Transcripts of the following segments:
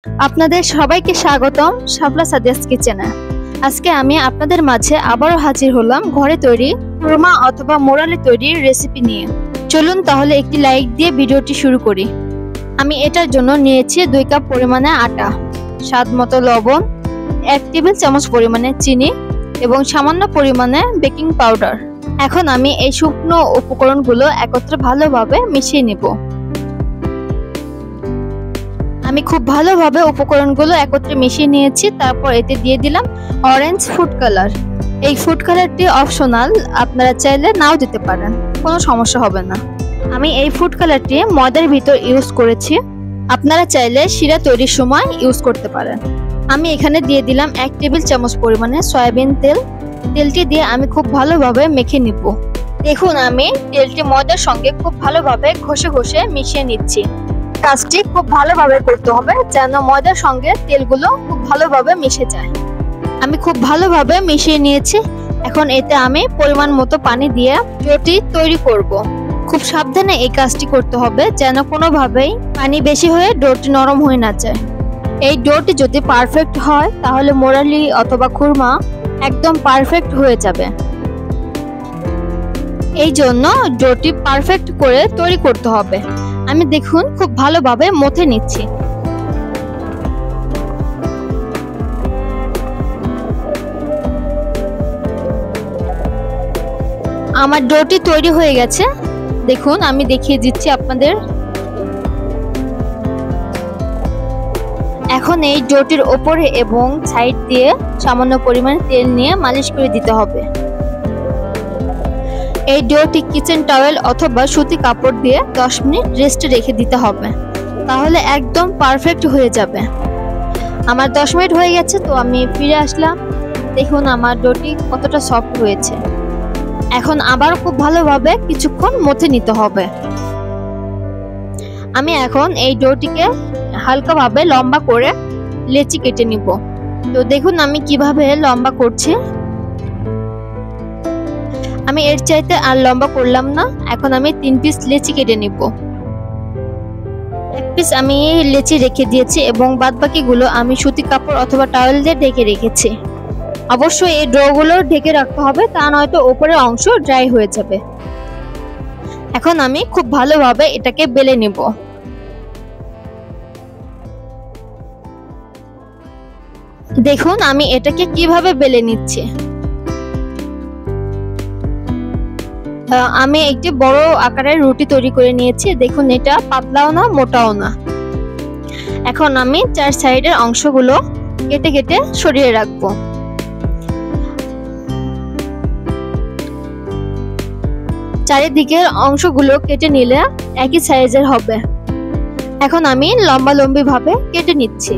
আপনাদের সবাইকে স্বাগতম শাপলা সাদিয়াস কিচেনে। আজকে আমি আপনাদের মাঝে আবারও হাজির হলাম ঘরে তৈরি কুরমা অথবা মোরালে তৈরির রেসিপি নিয়ে। চলুন তাহলে একটি লাইক দিয়ে ভিডিওটি শুরু করি। আমি এটার জন্য নিয়েছি 2 কাপ পরিমাণে আটা, স্বাদ মতো লবণ, 1 টেবিল চামচ পরিমাণে চিনি এবং সামান্য পরিমাণে বেকিং পাউডার। এখন আমি এই শুকনো উপকরণগুলো একত্রে ভালোভাবে মিশিয়ে নেব। আমি খুব ভালোভাবে উপকরণগুলো একত্রে মিশিয়ে নিয়েছি। তারপর এতে দিয়ে দিলাম অরেঞ্জ ফুড কালার। এই ফুড কালারটি অপশনাল, আপনারা চাইলে নাও দিতে পারেন, কোনো সমস্যা হবে না। আমি এই ফুড কালারটি ময়দার ভিতর ইউজ করেছি, আপনারা চাইলে শিরা তৈরির সময় ইউজ করতে পারেন। আমি এখানে দিয়ে দিলাম 1 টেবিল চামচ পরিমাণে সয়াবিন তেল। তেলটি দিয়ে আমি খুব ভালোভাবে মেখে নিব। দেখুন আমি তেলটি ময়দার সঙ্গে খুব ভালোভাবে ঘষে ঘষে মিশিয়ে নিচ্ছি। কাজটি খুব ভালোভাবে করতে হবে যেন ময়দার সঙ্গে তেলগুলো খুব ভালোভাবে মিশে যায়। আমি খুব ভালোভাবে মিশিয়ে নিয়েছি। এখন এতে আমি পরিমাণ মতো পানি দিয়ে ডোটি তৈরি করব। খুব সাবধানে এই কাজটি করতে হবে যেন কোনোভাবেই পানি বেশি হয়ে ডোটি নরম হয়ে না যায়। এই ডোটি যদি পারফেক্ট হয় তাহলে মোরালি অথবা খুরমা একদম পারফেক্ট হয়ে যাবে। এই জন্য ডোটি পারফেক্ট করে তৈরি করতে হবে। আমি দেখুন খুব ভালোভাবে মথে নিচ্ছি। আমার ডোটি তৈরি হয়ে গেছে, দেখুন আমি দেখিয়ে দিচ্ছি আপনাদের। এখন এই ডোটির ওপরে এবং সাইড দিয়ে সামান্য পরিমাণে তেল নিয়ে মালিশ করে দিতে হবে। এই ডোটি কিচেন টাওয়েল অথবা সুতি কাপড় দিয়ে 10 মিনিট রেস্টে রেখে দিতে হবে, তাহলে একদম পারফেক্ট হয়ে যাবে। আমার 10 মিনিট হয়ে গেছে, তো আমি ফিরে আসলাম। দেখুন আমার ডোটি কতটা সফট হয়েছে। এখন আবার খুব ভালোভাবে কিছুক্ষণ মথে নিতে হবে। আমি এখন এই ডোটিকে হালকাভাবে লম্বা করে লেচি কেটে নিব। তো দেখুন আমি কিভাবে লম্বা করছি। আমি এর চাইতে আর লম্বা করলাম না। এখন আমি 3 পিস লেচি কেটে নিব। 1 পিস আমি লেচি রেখে দিয়েছি এবং বাদবাকিগুলো আমি সুতি কাপড় অথবা টাওয়েল দিয়ে ঢেকে রেখেছি। অবশ্যই এই ডোগুলো ঢেকে রাখতে হবে, তা নয়তো উপরের অংশ ড্রাই হয়ে যাবে। এখন আমি খুব ভালোভাবে এটাকে বেলে নেব। দেখুন আমি এটাকে কিভাবে বেলে নিচ্ছি। আমি একটি বড় আকারের রুটি তৈরি করে নিয়েছি। দেখুন এটা পাতলাও না মোটাও না। এখন আমি 4 সাইডের অংশগুলো কেটে কেটে সরিয়ে রাখবো। চারিদিকের অংশগুলো কেটে নিলে একই সাইজের হবে। এখন আমি লম্বালম্বি ভাবে কেটে নিচ্ছি।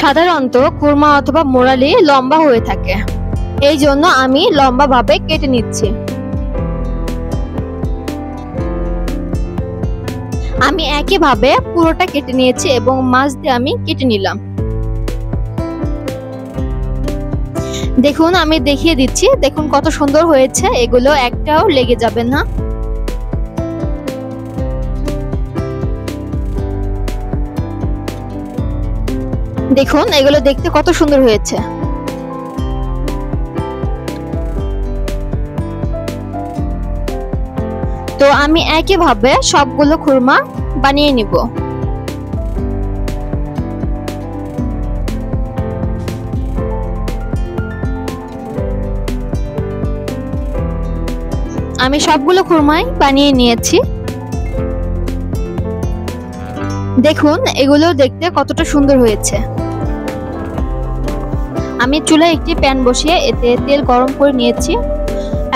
সাধারণত কুরমা অথবা মোরালি লম্বা হয়ে থাকে, এই জন্য আমি লম্বা ভাবে কেটে নিচ্ছি। আমি একইভাবে পুরোটা কেটে নিয়েছি এবং মাছ দিয়ে আমি কেটে নিলাম। দেখুন আমি দেখিয়ে দিচ্ছি, দেখুন কত সুন্দর হয়েছে। এগুলো একটাও লেগে যাবে না। দেখুন এগুলো দেখতে কত সুন্দর হয়েছে। তো আমি একইভাবে সবগুলো খুরমা বানিয়ে নিব। আমি সবগুলো খুরমাই বানিয়ে নিয়েছি। দেখুন এগুলো দেখতে কতটা সুন্দর হয়েছে। আমি চুলায় একটি প্যান বসিয়ে এতে তেল গরম করে নিয়েছি।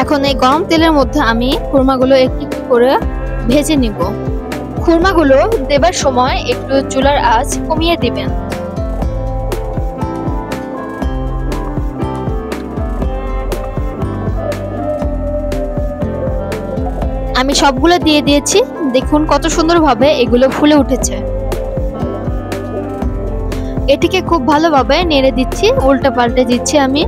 এখন এই গরম তেলের মধ্যে আমি খুরমাগুলো একটু একটু করে ভেজে নিব। খুরমাগুলো দেবার সময় একটু চুলার আঁচ কমিয়ে দিবেন। আমি সবগুলো দিয়ে দিয়েছি। দেখুন কত সুন্দরভাবে এগুলো ফুলে উঠেছে। এটিকে খুব ভালোভাবে নেড়ে দিচ্ছি, উল্টা পাল্টে দিচ্ছি আমি।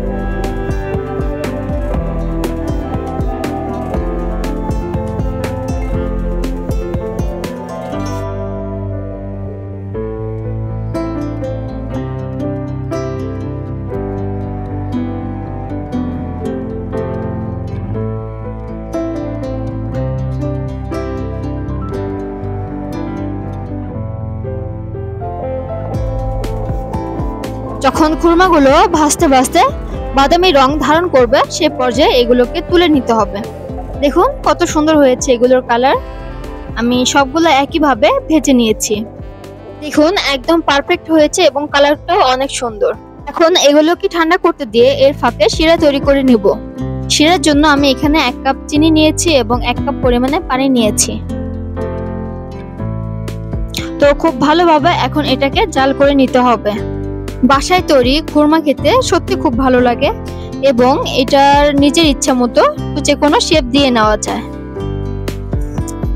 যখন খুরমাগুলো ভাজতে ভাজতে বাদামি রং ধারণ করবে সে পর্যায়ে এগুলোকে তুলে নিতে হবে। দেখুন কত সুন্দর হয়েছে এগুলোর কালার। আমি সবগুলো একইভাবে ভেজে নিয়েছি। দেখুন একদম পারফেক্ট হয়েছে এবং কালারটাও অনেক সুন্দর। এখন এগুলোকে ঠান্ডা করতে দিয়ে এর ফাঁকে শিরা তৈরি করে নিব। শিরার জন্য আমি এখানে 1 কাপ চিনি নিয়েছি এবং 1 কাপ পরিমাণে পানি নিয়েছি। তো খুব ভালোভাবে এখন এটাকে জাল করে নিতে হবে। বাসায় তৈরি খুরমা খেতে সত্যি খুব ভালো লাগে এবং এটার নিজের ইচ্ছা মতো যে কোনো শেপ দিয়ে নেওয়া যায়।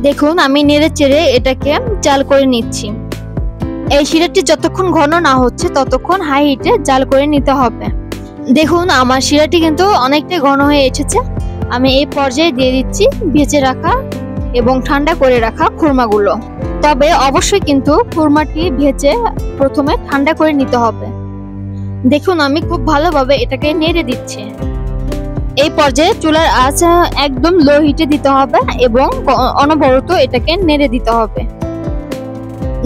দেখুন আমি নেড়ে চেড়ে এটাকে জাল করে নিচ্ছি। এই শিরাটি যতক্ষণ ঘন না হচ্ছে ততক্ষণ হাই হিটে জাল করে নিতে হবে। দেখুন আমার শিরাটি কিন্তু অনেকটাই ঘন হয়ে এসেছে। আমি এই পর্যায়ে দিয়ে দিচ্ছি ভেজে রাখা এবং ঠান্ডা করে রাখা খুরমাগুলো। তবে অবশ্যই কিন্তু খুরমাটি ভেজে প্রথমে ঠান্ডা করে নিতে হবে। দেখুন আমি খুব ভালোভাবে এটাকে নেড়ে দিচ্ছি। এই পর্যায়ে চুলার আঁচ একদম লো হিটে দিতে হবে এবং অনবরত এটাকে নেড়ে দিতে হবে।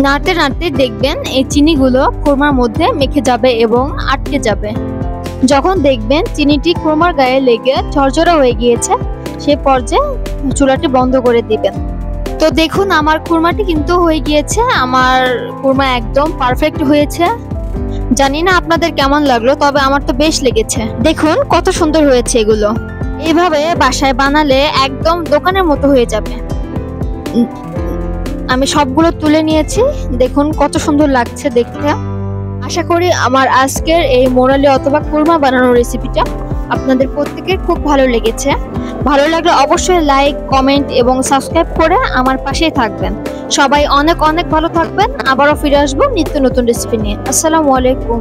নাড়তে নাড়তে দেখবেন এই চিনিগুলো খুরমার মধ্যে মেখে যাবে এবং আটকে যাবে। যখন দেখবেন চিনিটি খুরমার গায়ে লেগে ঝরঝরা হয়ে গিয়েছে সে পর্যায়ে চুলাটি বন্ধ করে দিবেন। তো দেখুন আমার খুরমাটি কিন্তু হয়ে গিয়েছে। আমার খুরমা একদম পারফেক্ট হয়েছে। জানি না আপনাদের কেমন লাগলো, তবে আমার তো বেশ লেগেছে। দেখুন কত সুন্দর হয়েছে এগুলো। এইভাবে বাসায় বানালে একদম দোকানের মতো হয়ে যাবে। আমি সবগুলো তুলে নিয়েছি। দেখুন কত সুন্দর লাগছে দেখতে। আশা করি আমার আজকের এই মোরালি অথবা খুরমা বানানোর রেসিপিটা আপনাদের প্রত্যেকের খুব ভালো লেগেছে। ভালো লাগলে অবশ্যই লাইক, কমেন্ট এবং সাবস্ক্রাইব করে আমার পাশেই থাকবেন। সবাই অনেক অনেক ভালো থাকবেন। আবারও ফিরে আসবো নিত্য নতুন রেসিপি নিয়ে। আসসালামু আলাইকুম।